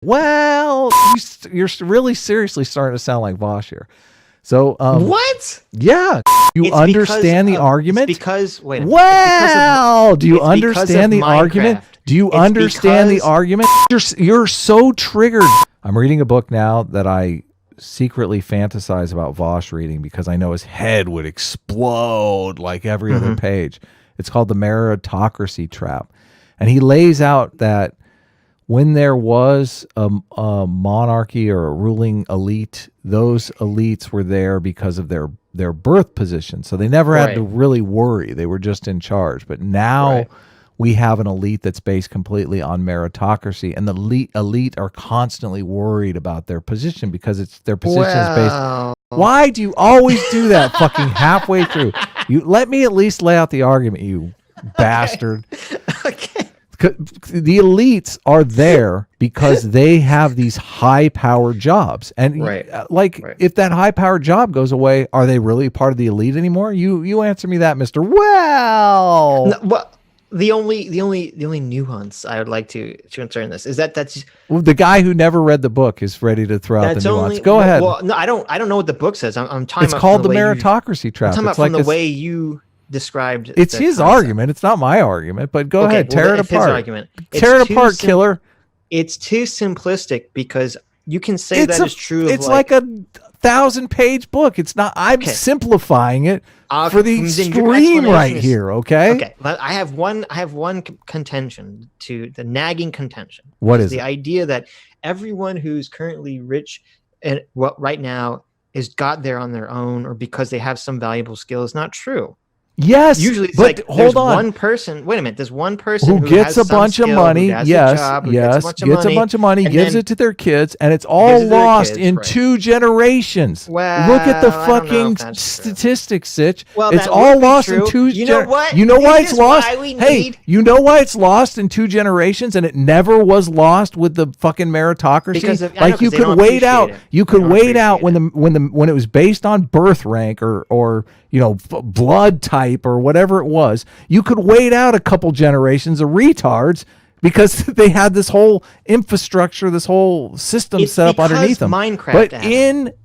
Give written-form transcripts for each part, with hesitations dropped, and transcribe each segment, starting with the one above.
Well, you're really seriously starting to sound like Vosh here. So what? Yeah, you understand the argument? Because wait a minute. Well, do you understand the argument? Do you understand the argument? You're so triggered. I'm reading a book now that I secretly fantasize about Vosh reading because I know his head would explode like every other page. It's called The Meritocracy Trap. And he lays out that when there was a monarchy or a ruling elite, those elites were there because of their birth position. So they never had to really worry. They were just in charge. But now we have an elite that's based completely on meritocracy, and the elite are constantly worried about their position because their position is based. Why do you always do that fucking halfway through? You let me at least lay out the argument, you bastard. Okay. The elites are there because they have these high-powered jobs, and if that high-powered job goes away, are they really part of the elite anymore? You answer me that, Mister. Well, no, well, the only nuance I would like to concern this is that's the guy who never read the book is ready to throw out the nuance. Go ahead. Well, no, I don't know what the book says. I'm talking. It's called The Meritocracy Trap. I'm talking about from the way you described. It's his argument. It's not my argument. But go ahead, tear it apart. His argument. Tear it apart, killer. It's too simplistic because you can say that is true. It's like a 1,000-page book. It's not. I'm simplifying it for the extreme right here. Okay. Okay. But I have one contention to the nagging contention. What is the idea that everyone who's currently rich and right now is got there on their own or because they have some valuable skill is not true. Yes, usually it's but hold on. One person. Wait a minute. There's one person who gets a bunch of money. Yes, gets a bunch of money, gives it to their kids, and it's all lost in 2 generations. Well, look at the fucking statistics, Sitch. Well, it's all lost in 2. You know what? You know why it's lost? Hey, you know why it's lost in 2 generations, and it never was lost with the fucking meritocracy? Like you could wait out. You could wait out when it was based on birth rank or blood type or whatever it was. You could wait out a couple generations of retards because they had this whole infrastructure, this whole system set up underneath them. Minecraft, but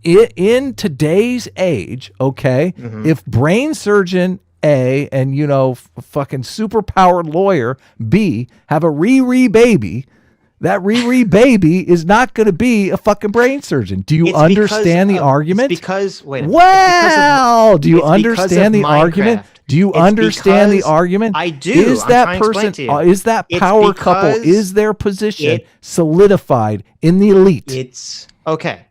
in today's age, if brain surgeon A and fucking superpowered lawyer B have a Riri baby, that Riri baby is not going to be a fucking brain surgeon. Do you understand the argument? Because wait. Well, do you understand the argument? Do you understand the argument? I do. Is that person? Is that power couple? Is their position solidified in the elite? It's okay.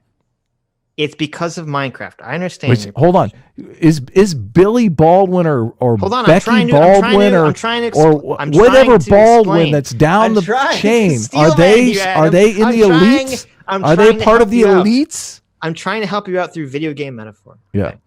It's because of Minecraft. I understand. Hold on. Is Billy Baldwin or Becky Baldwin or whatever Baldwin that's down the chain? Are they in the elites? Are they part of the elites? I'm trying to help you out through video game metaphor. Yeah. Okay.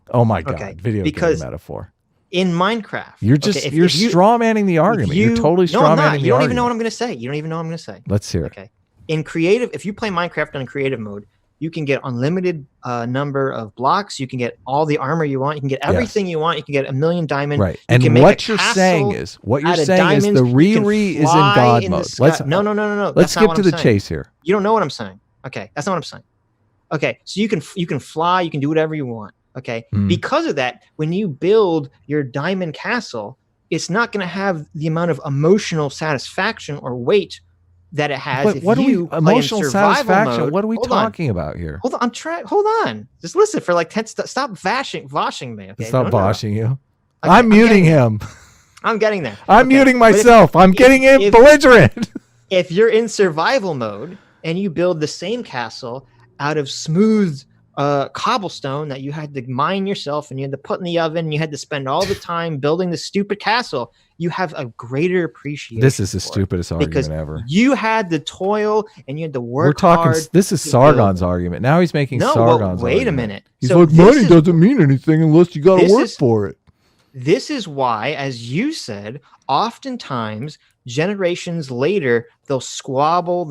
Oh my God. Video game metaphor. In Minecraft, you're just you're straw manning the argument. You're totally straw manning the argument. You don't even know what I'm going to say. You don't even know what I'm going to say. Let's hear it. Okay. In creative, if you play Minecraft on creative mode, you can get unlimited number of blocks. You can get all the armor you want. You can get everything you want. You can get 1,000,000 diamonds. Right. And what you're saying is the Riri is in God mode. No. Let's skip to the chase here. You don't know what I'm saying. Okay. That's not what I'm saying. Okay. So you can fly. You can do whatever you want. Okay. Because of that, when you build your diamond castle, it's not going to have the amount of emotional satisfaction or weight that it has if you play emotional in survival satisfaction. mode. What are we talking about here? Hold on, Hold on. Just listen for like 10. Stop voshing me. Okay. Stop voshing you. I'm muting him. I'm getting there. I'm muting myself. I'm getting belligerent. If you're in survival mode and you build the same castle out of smooth cobblestone that you had to mine yourself and you had to put in the oven and you had to spend all the time building the stupid castle, you have a greater appreciation. This is the stupidest argument ever. You had the toil and you had to work hard. This is Sargon's argument. Now he's making Sargon's argument. Wait a minute. He's like, money doesn't mean anything unless you got to work for it. This is why, as you said, oftentimes generations later, they'll squander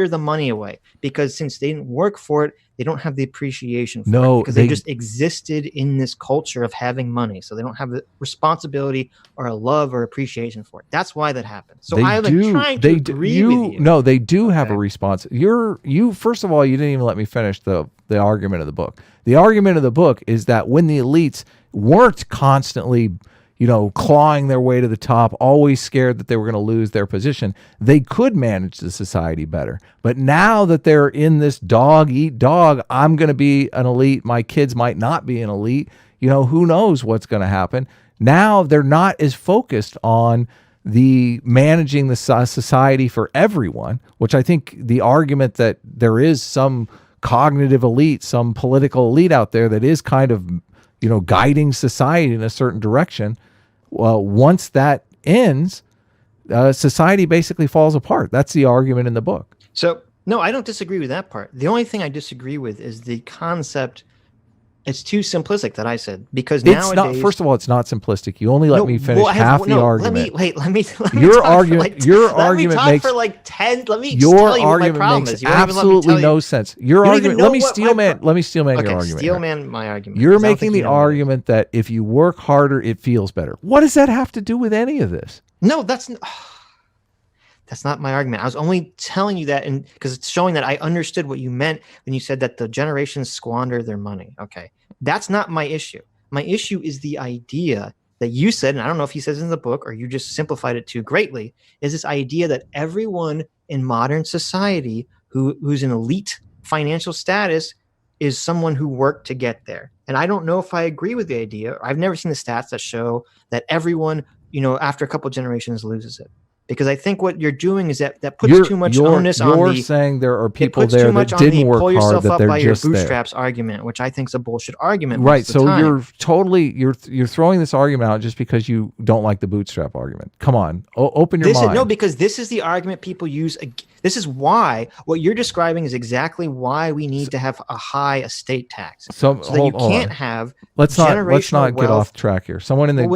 the money away, because since they didn't work for it, they don't have the appreciation for it, because they just existed in this culture of having money. So they don't have the responsibility or a love or appreciation for it. That's why that happens. So I'm trying to agree with you. No, they do have a response. You first of all, you didn't even let me finish the argument of the book. The argument of the book is that when the elites weren't constantly, clawing their way to the top, always scared that they were going to lose their position, they could manage the society better. But now that they're in this dog eat dog, I'm going to be an elite, my kids might not be an elite, who knows what's going to happen. Now they're not as focused on the managing the society for everyone, which I think the argument that there is some cognitive elite, some political elite out there that is kind of, guiding society in a certain direction. Well, once that ends, society basically falls apart. That's the argument in the book. So, no, I don't disagree with that part. The only thing I disagree with is the concept. It's too simplistic that I said, because it's nowadays, not. First of all, it's not simplistic. You only let me finish half the argument. Let me. Your argument. Your argument makes for like 10. Let me. Your tell you argument what my problem makes is. absolutely no sense. Your argument. Let me steel man your argument. Steel man my argument. You're making the argument that if you work harder, it feels better. What does that have to do with any of this? No, that's not my argument. I was only telling you that, and because it's showing that I understood what you meant when you said that the generations squander their money. Okay, that's not my issue. My issue is the idea that you said, and I don't know if he says in the book or you just simplified it too greatly, is this idea that everyone in modern society who's an elite financial status is someone who worked to get there. And I don't know if I agree with the idea. I've never seen the stats that show that everyone, after a couple of generations loses it. Because I think what you're doing is that puts too much onus on the... You're saying there are people there that didn't work hard, that they're just there. Your bootstraps argument, which I think is a bullshit argument. Right, so you're throwing this argument out just because you don't like the bootstrap argument. Come on, open your mind. No, because this is the argument people use. This is why what you're describing is exactly why we need to have a high estate tax. So that you can't have let's not get off track here. Someone in the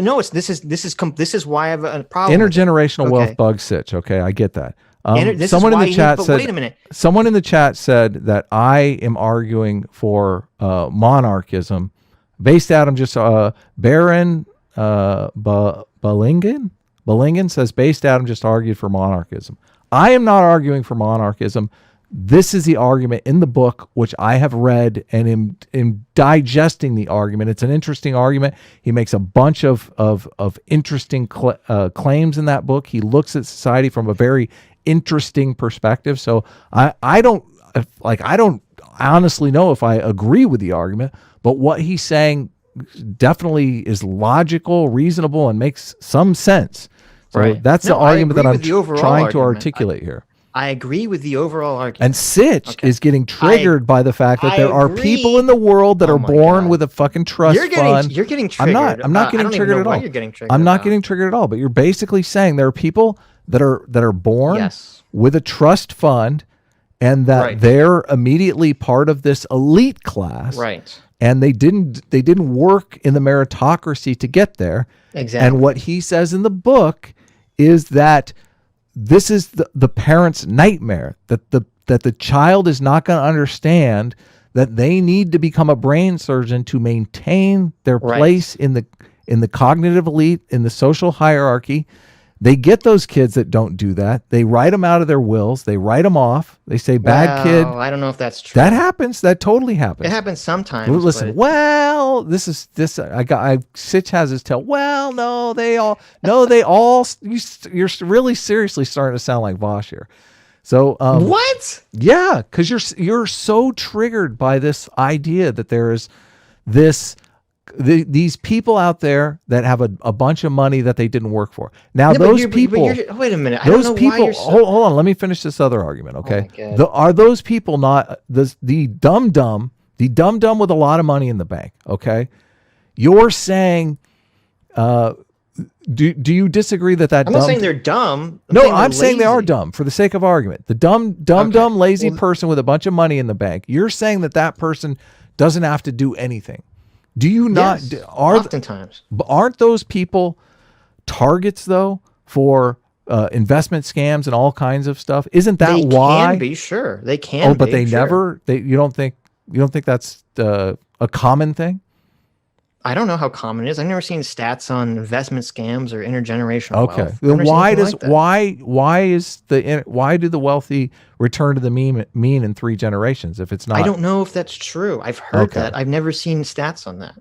this is why I have a problem. Intergenerational wealth bug Sitch. Okay, I get that. Someone in the chat said. Wait a minute. Someone in the chat said that I am arguing for monarchism. Based Adam just Baron Bellingen says Based Adam just argued for monarchism. I am not arguing for monarchism. This is the argument in the book, which I have read and am digesting the argument. It's an interesting argument. He makes a bunch of interesting claims in that book. He looks at society from a very interesting perspective. So I don't honestly know if I agree with the argument, but what he's saying definitely is logical, reasonable, and makes some sense. So that's the argument that I'm trying to articulate here. I agree with the overall argument. And Sitch is getting triggered by the fact that there are people in the world that are born with a fucking trust fund. You're getting triggered. I'm not getting triggered at all. I'm not getting triggered at all. But you're basically saying there are people that are born with a trust fund, and that they're immediately part of this elite class. Right. And they didn't work in the meritocracy to get there. Exactly. And what he says in the book is that this is the parent's nightmare, that the child is not going to understand that they need to become a brain surgeon to maintain their place in the cognitive elite, in the social hierarchy. They get those kids that don't do that. They write them out of their wills. They write them off. They say, bad kid. I don't know if that's true. That happens. That totally happens. It happens sometimes. Listen, Sitch has his tell. Well, you're really seriously starting to sound like Vosh here. So what? Yeah, because you're so triggered by this idea that there is these people out there that have a bunch of money that they didn't work for. Now those people. Wait a minute. Those people. Hold on. Let me finish this other argument. Okay. Are those people not the dumb with a lot of money in the bank? Okay. You're saying. Do you disagree that I'm not saying they're dumb. I'm saying they are dumb for the sake of argument. The dumb lazy person with a bunch of money in the bank. You're saying that person doesn't have to do anything. Do you not? Yes, oftentimes. Aren't those people targets though for investment scams and all kinds of stuff. Isn't that They why? can be, sure. They can. Oh, but be, they sure. never. You don't think that's a common thing? I don't know how common it is. I've never seen stats on investment scams or intergenerational Okay. wealth. Then why do the wealthy return to the mean in 3 generations if it's not? I don't know if that's true. I've heard that. I've never seen stats on that.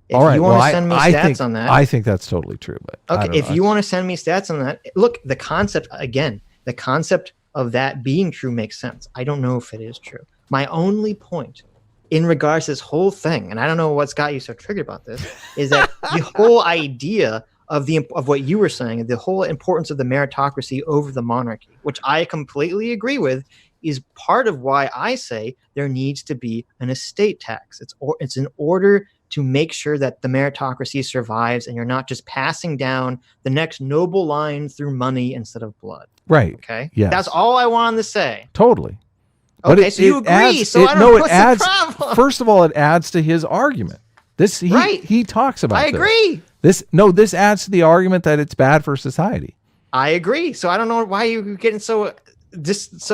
If all right. you want to send me stats on that, I think that's totally true. But okay, if you want to send me stats on that, look, the concept of that being true makes sense. I don't know if it is true. My only point in regards to this whole thing, and I don't know what's got you so triggered about this, is that the whole idea of what you were saying, the whole importance of the meritocracy over the monarchy, which I completely agree with, is part of why I say there needs to be an estate tax. It's in order to make sure that the meritocracy survives and you're not just passing down the next noble line through money instead of blood. Right. Okay. Yes. That's all I wanted to say. Totally. Okay, so you agree. So I don't know what's the problem. First of all, it adds to his argument. He talks about I agree. This adds to the argument that it's bad for society. I agree. So I don't know why you're getting so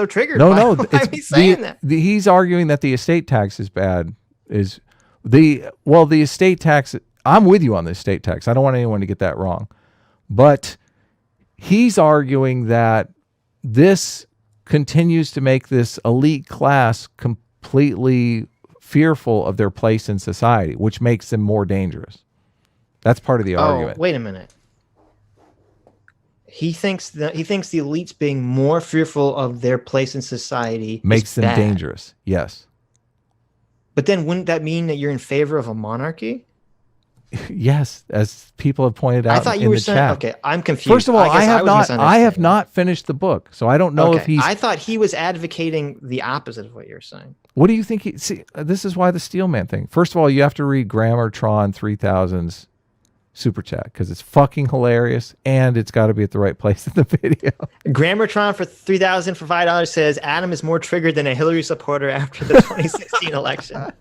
triggered. No, by me saying that. He's arguing that the estate tax is bad. The estate tax, I'm with you on the estate tax. I don't want anyone to get that wrong. But he's arguing that this continues to make this elite class completely fearful of their place in society, which makes them more dangerous. That's part of the argument. Wait a minute. He thinks the elites being more fearful of their place in society makes them bad. Dangerous. Yes. But then wouldn't that mean that you're in favor of a monarchy? Yes, as people have pointed out. I thought you were saying. Chat. Okay, I'm confused. First of all, I have not finished the book, so I don't know if he's. I thought he was advocating the opposite of what you're saying. What do you think? See, this is why the Steelman thing. First of all, you have to read Grammartron 3000's super chat because it's fucking hilarious and it's got to be at the right place in the video. Grammartron for 3,000 for $5 says Adam is more triggered than a Hillary supporter after the 2016 election.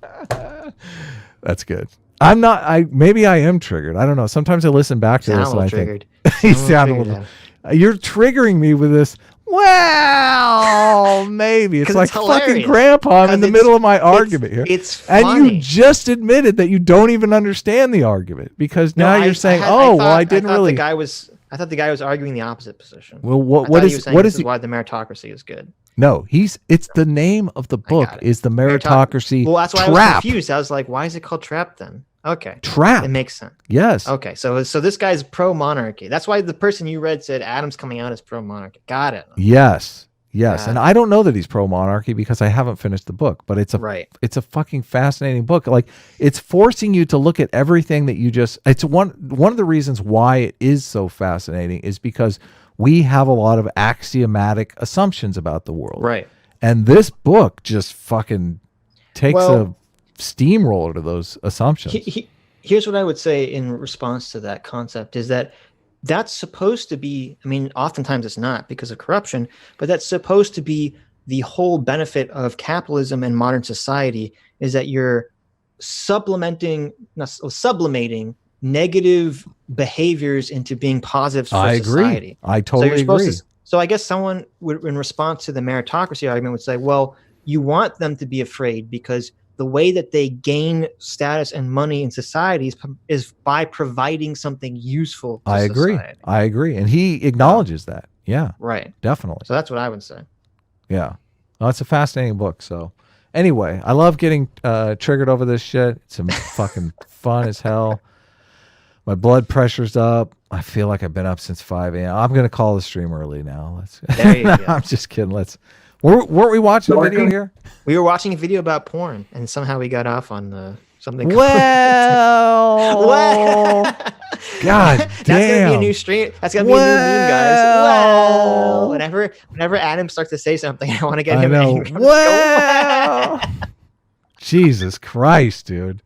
That's good. I'm not. Maybe I am triggered. I don't know. Sometimes I listen back to this and I think you sound a little. You're triggering me with this. Well, maybe it's like fucking grandpa. I'm in the middle of my argument here. It's funny. And you just admitted that you don't even understand the argument because now you're saying, I didn't really. I thought the guy was arguing the opposite position. Well, what is why the meritocracy is good? No, it's the name of the book is the meritocracy. Well, that's why Trap. I was confused. I was like, why is it called Trap then? Okay. Trap. It makes sense. Yes. Okay. So this guy's pro-monarchy. That's why the person you read said Adam's coming out as pro-monarchy. Got it. Yes. And I don't know that he's pro-monarchy because I haven't finished the book, but it's a fucking fascinating book. Like it's forcing you to look at everything that it's one of the reasons why it is so fascinating is because we have a lot of axiomatic assumptions about the world. Right. And this book just fucking takes a steamroller to those assumptions. Here's what I would say in response to that concept is that that's supposed to be, I mean, oftentimes it's not because of corruption, but that's supposed to be the whole benefit of capitalism and modern society is that you're sublimating negative behaviors into being positives for society. I totally agree. So I guess someone would, in response to the meritocracy argument, would say, well, you want them to be afraid because the way that they gain status and money in society is by providing something useful to society. I agree. And he acknowledges that. Yeah. Right. Definitely. So that's what I would say. Yeah. Well, it's a fascinating book. So anyway, I love getting triggered over this shit. It's fucking fun as hell. My blood pressure's up. I feel like I've been up since 5 a.m. I'm going to call the stream early now. There you go. I'm just kidding. Weren't we watching a video here? We were watching a video about porn, and somehow we got off on something. Well, God damn. That's gonna be a new stream. That's gonna be a new meme, guys. Well, whenever Adam starts to say something, I want to get him angry. Well, Jesus Christ, dude.